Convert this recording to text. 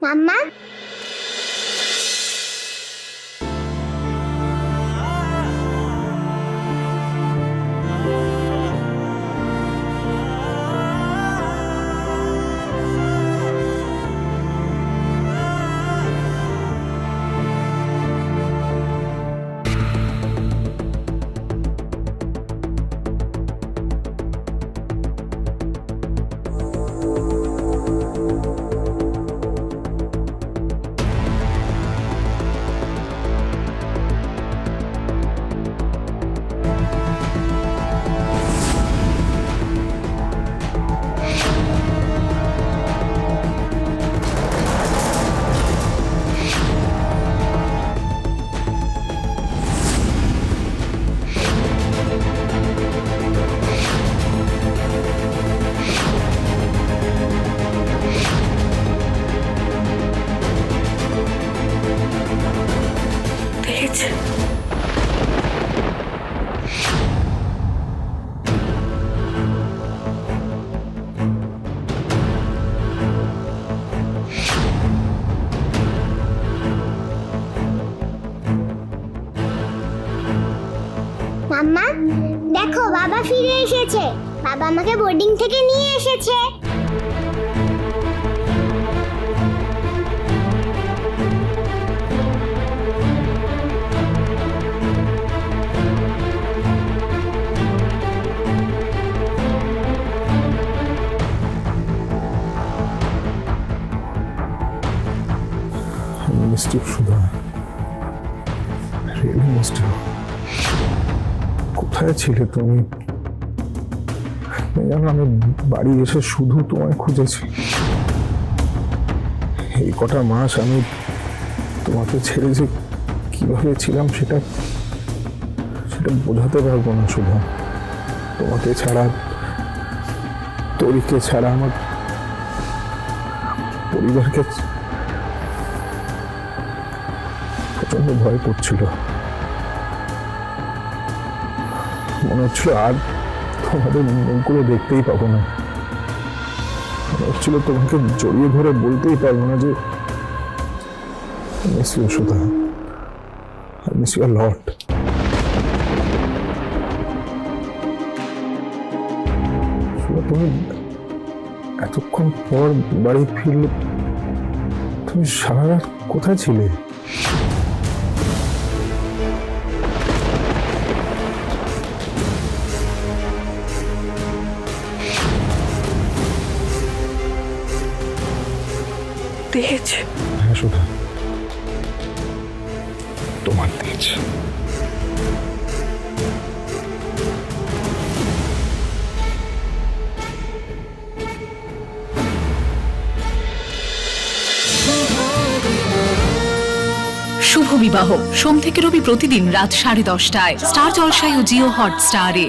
মাম্মা, মাম্মা, দেখো বাবা ফিরে এসেছে। বাবা আমাকে বোর্ডিং থেকে নিয়ে এসেছে। Missed you, Sudha. Really missed you. কোথায় ছিলে তুমি? জানো, আমি বাড়ি এসে শুধু তোমায় খুঁজেছি। এই কটা মাস আমি তোমাকে ছেড়ে যে কিভাবে ছিলাম সেটা বোঝাতে পারবো না শুধু। তোমাকে ছাড়া, তরিকে ছাড়া, আমার পরিবারকে প্রচন্ড ভয় করছিল। মনে হচ্ছিল আর তোমাদের মুখগুলো দেখতেই পাবো না। মনে হচ্ছিল তোমাকে জড়িয়ে ধরে বলতেই পারবো না যে miss you Sudha, I miss you a lot. তুমি এতক্ষণ পর বাড়ি ফিরলে, তুমি সারা রাত কোথায় ছিলে? তেজ। হ্যাঁ সুধা, তোমার তেজ। শুভ বিবাহ সোম থেকে রবি প্রতিদিন রাত 10:30টায় স্টার জলসায় ও জিও হটস্টারে।